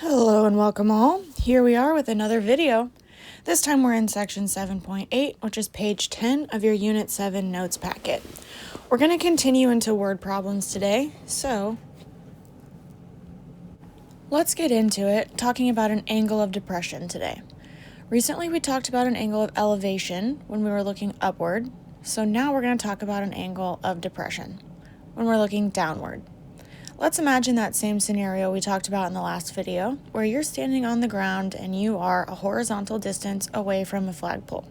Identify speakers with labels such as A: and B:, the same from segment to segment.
A: Hello and welcome all. Here we are with another video. This time we're in section 7.8, which is page 10 of your Unit 7 notes packet. We're going to continue into word problems today, so let's get into it, talking about an angle of depression today. Recently we talked about an angle of elevation when we were looking upward, so now we're going to talk about an angle of depression when we're looking downward. Let's imagine that same scenario we talked about in the last video, where you're standing on the ground and you are a horizontal distance away from a flagpole.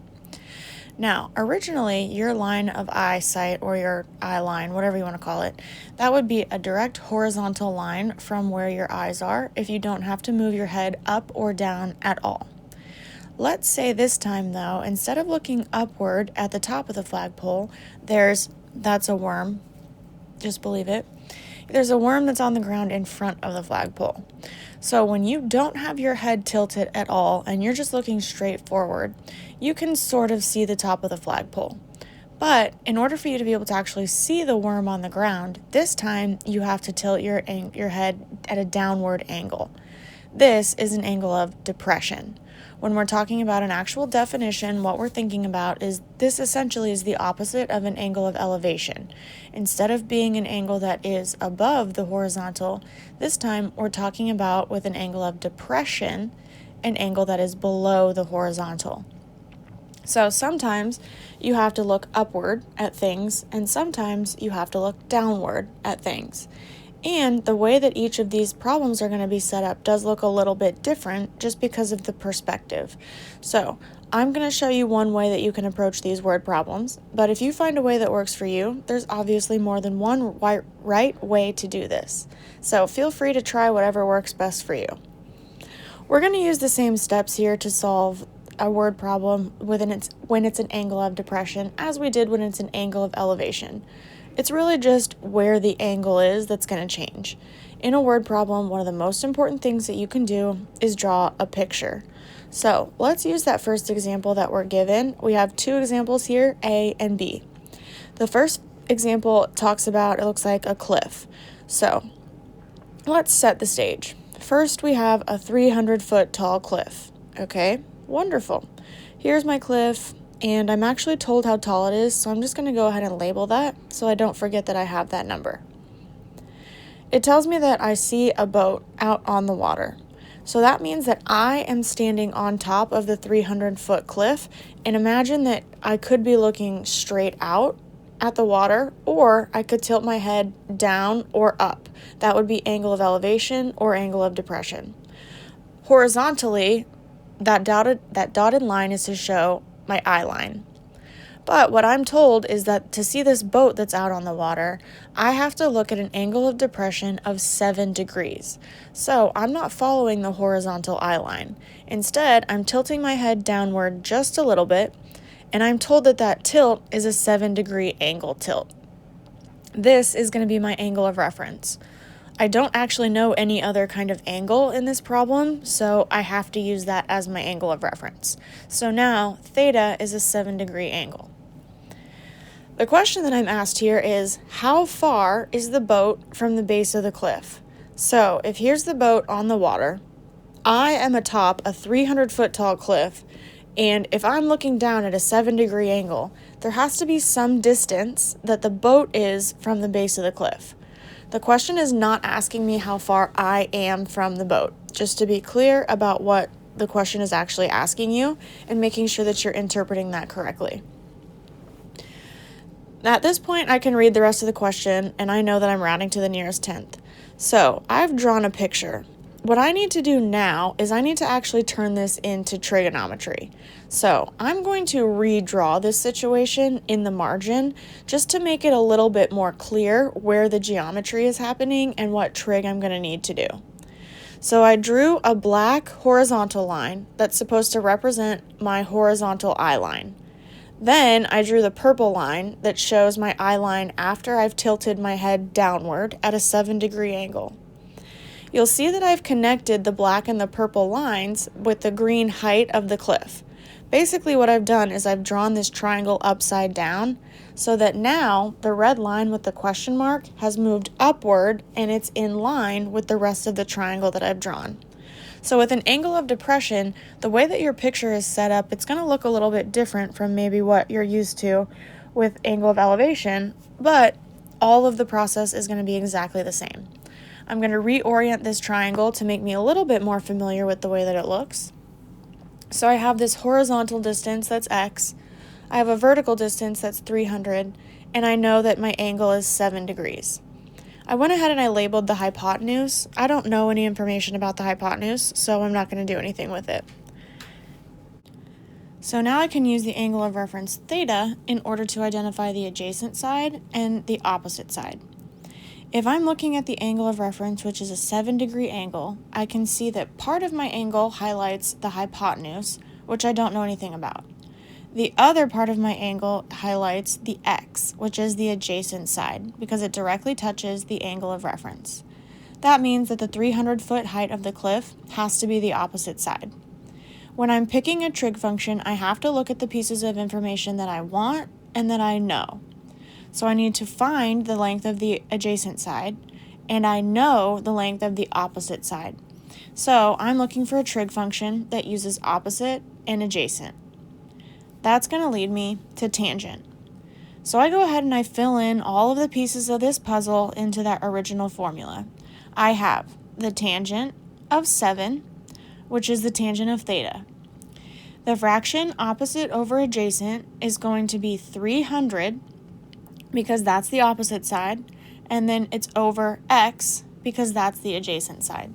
A: Now, originally, your line of eyesight, or your eye line, whatever you want to call it, that would be a direct horizontal line from where your eyes are if you don't have to move your head up or down at all. Let's say this time, though, instead of looking upward at the top of the flagpole, that's a worm, just believe it. There's a worm that's on the ground in front of the flagpole. So when you don't have your head tilted at all and you're just looking straight forward, you can sort of see the top of the flagpole. But in order for you to be able to actually see the worm on the ground, this time you have to tilt your head at a downward angle. This is an angle of depression. When we're talking about an actual definition, what we're thinking about is this essentially is the opposite of an angle of elevation. Instead of being an angle that is above the horizontal, this time we're talking about, with an angle of depression, an angle that is below the horizontal. So sometimes you have to look upward at things, and sometimes you have to look downward at things. And the way that each of these problems are going to be set up does look a little bit different just because of the perspective. So I'm going to show you one way that you can approach these word problems, but if you find a way that works for you, there's obviously more than one right way to do this. So feel free to try whatever works best for you. We're going to use the same steps here to solve a word problem when it's an angle of depression as we did when it's an angle of elevation. It's really just where the angle is that's going to change. In a word problem, one of the most important things that you can do is draw a picture. So let's use that first example that we're given. We have two examples here, A and B. The first example talks about, it looks like a cliff. So let's set the stage. First, we have a 300-foot tall cliff. Okay, wonderful. Here's my cliff. And I'm actually told how tall it is, so I'm just going to go ahead and label that so I don't forget that I have that number. It tells me that I see a boat out on the water. So that means that I am standing on top of the 300-foot cliff, and imagine that I could be looking straight out at the water, or I could tilt my head down or up. That would be angle of elevation or angle of depression. Horizontally, that dotted line is to show my eye line. But what I'm told is that to see this boat that's out on the water, I have to look at an angle of depression of 7 degrees. So I'm not following the horizontal eye line. Instead, I'm tilting my head downward just a little bit, and I'm told that that tilt is a 7-degree angle tilt. This is going to be my angle of reference. I don't actually know any other kind of angle in this problem, so I have to use that as my angle of reference. So now, theta is a 7-degree angle. The question that I'm asked here is, how far is the boat from the base of the cliff? So, if here's the boat on the water, I am atop a 300-foot tall cliff, and if I'm looking down at a 7-degree angle, there has to be some distance that the boat is from the base of the cliff. The question is not asking me how far I am from the boat, just to be clear about what the question is actually asking you and making sure that you're interpreting that correctly. At this point, I can read the rest of the question, and I know that I'm rounding to the nearest tenth. So I've drawn a picture. What I need to do now is I need to actually turn this into trigonometry. So I'm going to redraw this situation in the margin just to make it a little bit more clear where the geometry is happening and what trig I'm going to need to do. So I drew a black horizontal line that's supposed to represent my horizontal eye line. Then I drew the purple line that shows my eye line after I've tilted my head downward at a 7-degree angle. You'll see that I've connected the black and the purple lines with the green height of the cliff. Basically what I've done is I've drawn this triangle upside down so that now the red line with the question mark has moved upward and it's in line with the rest of the triangle that I've drawn. So with an angle of depression, the way that your picture is set up, it's going to look a little bit different from maybe what you're used to with angle of elevation, but all of the process is going to be exactly the same. I'm going to reorient this triangle to make me a little bit more familiar with the way that it looks. So I have this horizontal distance that's x, I have a vertical distance that's 300, and I know that my angle is 7 degrees. I went ahead and I labeled the hypotenuse. I don't know any information about the hypotenuse, so I'm not going to do anything with it. So now I can use the angle of reference theta in order to identify the adjacent side and the opposite side. If I'm looking at the angle of reference, which is a 7-degree angle, I can see that part of my angle highlights the hypotenuse, which I don't know anything about. The other part of my angle highlights the x, which is the adjacent side, because it directly touches the angle of reference. That means that the 300-foot height of the cliff has to be the opposite side. When I'm picking a trig function, I have to look at the pieces of information that I want and that I know. So I need to find the length of the adjacent side, and I know the length of the opposite side. So I'm looking for a trig function that uses opposite and adjacent. That's going to lead me to tangent. So I go ahead and I fill in all of the pieces of this puzzle into that original formula. I have the tangent of 7, which is the tangent of theta. The fraction opposite over adjacent is going to be 300, because that's the opposite side, and then it's over x because that's the adjacent side.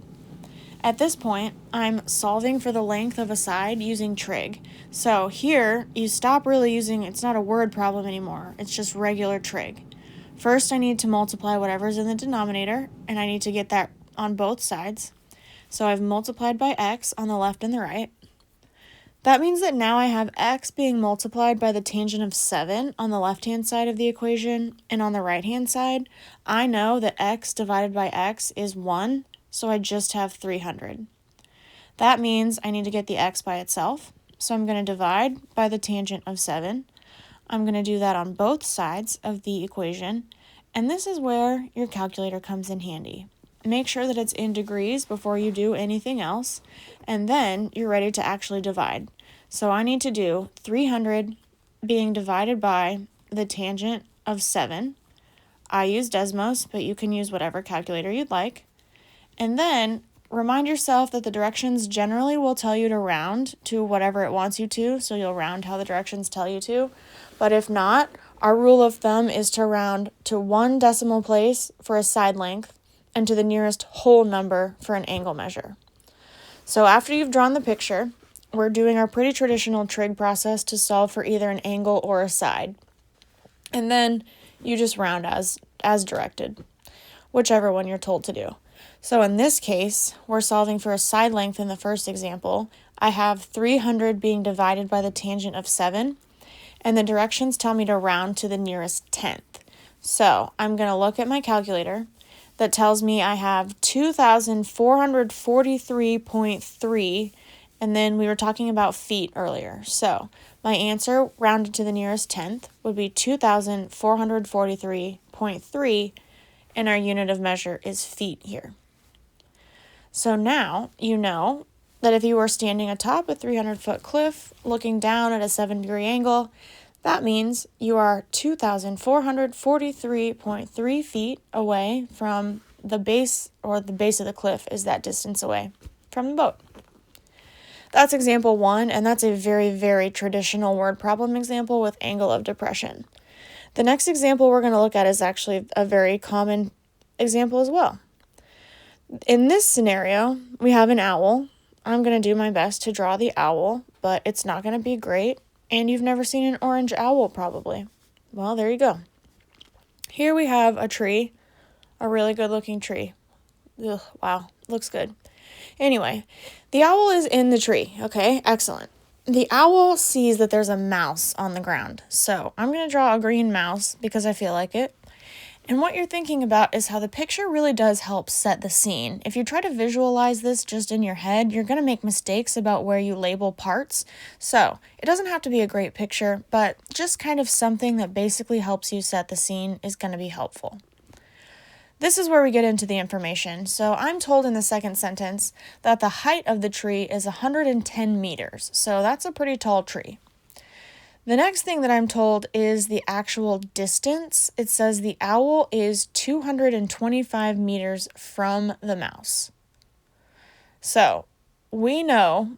A: At this point, I'm solving for the length of a side using trig. So here, you stop really using, it's not a word problem anymore, it's just regular trig. First, I need to multiply whatever's in the denominator, and I need to get that on both sides. So I've multiplied by x on the left and the right. That means that now I have x being multiplied by the tangent of 7 on the left-hand side of the equation, and on the right-hand side, I know that x divided by x is 1, so I just have 300. That means I need to get the x by itself, so I'm going to divide by the tangent of 7. I'm going to do that on both sides of the equation, and this is where your calculator comes in handy. Make sure that it's in degrees before you do anything else, and then you're ready to actually divide. So I need to do 300 being divided by the tangent of 7. I use Desmos, but you can use whatever calculator you'd like. And then remind yourself that the directions generally will tell you to round to whatever it wants you to, so you'll round how the directions tell you to. But if not, our rule of thumb is to round to 1 decimal place for a side length and to the nearest whole number for an angle measure. So after you've drawn the picture, we're doing our pretty traditional trig process to solve for either an angle or a side. And then you just round as directed, whichever one you're told to do. So in this case, we're solving for a side length in the first example. I have 300 being divided by the tangent of 7, and the directions tell me to round to the nearest tenth. So I'm going to look at my calculator that tells me I have 2,443.3, and then we were talking about feet earlier. So my answer, rounded to the nearest tenth, would be 2,443.3, and our unit of measure is feet here. So now you know that if you were standing atop a 300-foot cliff looking down at a 7-degree angle, that means you are 2,443.3 feet away from the base, or the base of the cliff is that distance away from the boat. That's example 1, and that's a very, very traditional word problem example with angle of depression. The next example we're going to look at is actually a very common example as well. In this scenario, we have an owl. I'm going to do my best to draw the owl, but it's not going to be great, and you've never seen an orange owl probably. Well, there you go. Here we have a tree, a really good looking tree. Ugh, wow, looks good. Anyway, the owl is in the tree, okay? Excellent. The owl sees that there's a mouse on the ground, so I'm going to draw a green mouse because I feel like it. And what you're thinking about is how the picture really does help set the scene. If you try to visualize this just in your head, you're going to make mistakes about where you label parts. So it doesn't have to be a great picture, but just kind of something that basically helps you set the scene is going to be helpful. This is where we get into the information. So I'm told in the second sentence that the height of the tree is 110 meters. So that's a pretty tall tree. The next thing that I'm told is the actual distance. It says the owl is 225 meters from the mouse. So we know,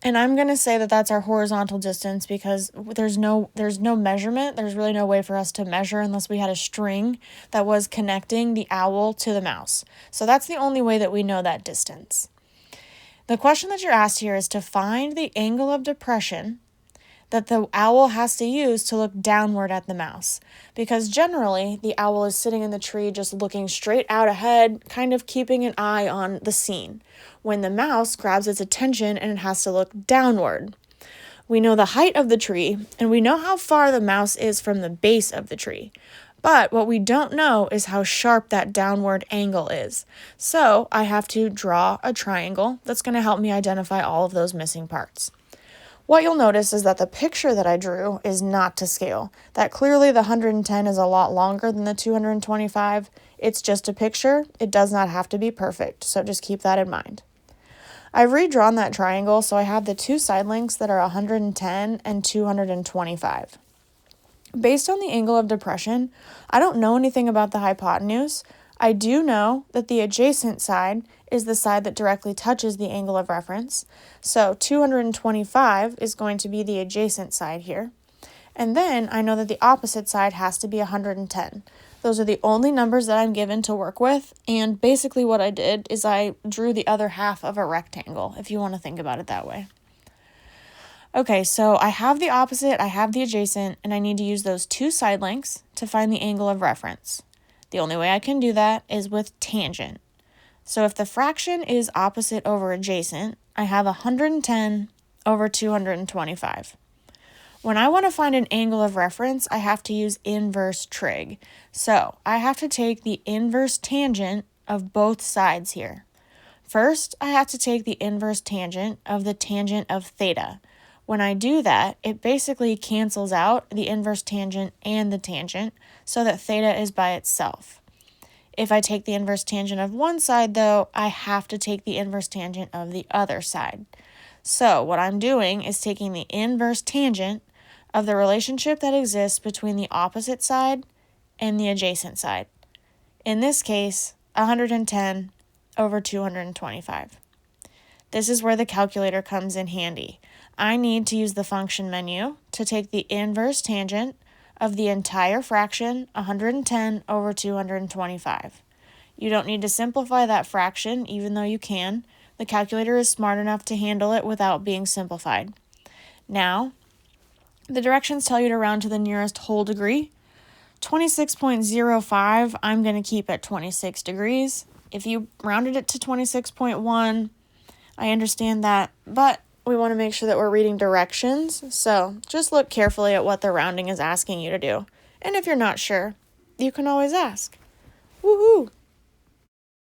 A: and I'm going to say that that's our horizontal distance because there's no measurement. There's really no way for us to measure unless we had a string that was connecting the owl to the mouse. So that's the only way that we know that distance. The question that you're asked here is to find the angle of depression that the owl has to use to look downward at the mouse. Because generally, the owl is sitting in the tree just looking straight out ahead, kind of keeping an eye on the scene, when the mouse grabs its attention and it has to look downward. We know the height of the tree, and we know how far the mouse is from the base of the tree. But what we don't know is how sharp that downward angle is. So I have to draw a triangle that's going to help me identify all of those missing parts. What you'll notice is that the picture that I drew is not to scale. That clearly the 110 is a lot longer than the 225. It's just a picture. It does not have to be perfect, so just keep that in mind. I've redrawn that triangle, so I have the two side lengths that are 110 and 225. Based on the angle of depression, I don't know anything about the hypotenuse. I do know that the adjacent side is the side that directly touches the angle of reference. So 225 is going to be the adjacent side here. And then I know that the opposite side has to be 110. Those are the only numbers that I'm given to work with. And basically what I did is I drew the other half of a rectangle, if you want to think about it that way. Okay, so I have the opposite, I have the adjacent, and I need to use those two side lengths to find the angle of reference. The only way I can do that is with tangent. So if the fraction is opposite over adjacent, I have 110 over 225. When I want to find an angle of reference, I have to use inverse trig. So I have to take the inverse tangent of both sides here. First, I have to take the inverse tangent of the tangent of theta. When I do that, it basically cancels out the inverse tangent and the tangent so that theta is by itself. If I take the inverse tangent of one side, though, I have to take the inverse tangent of the other side. So what I'm doing is taking the inverse tangent of the relationship that exists between the opposite side and the adjacent side. In this case, 110 over 225. This is where the calculator comes in handy. I need to use the function menu to take the inverse tangent of the entire fraction, 110 over 225. You don't need to simplify that fraction, even though you can. The calculator is smart enough to handle it without being simplified. Now, the directions tell you to round to the nearest whole degree. 26.05, I'm going to keep at 26 degrees. If you rounded it to 26.1, I understand that, but we want to make sure that we're reading directions, so just look carefully at what the rounding is asking you to do. And if you're not sure, you can always ask. Woohoo!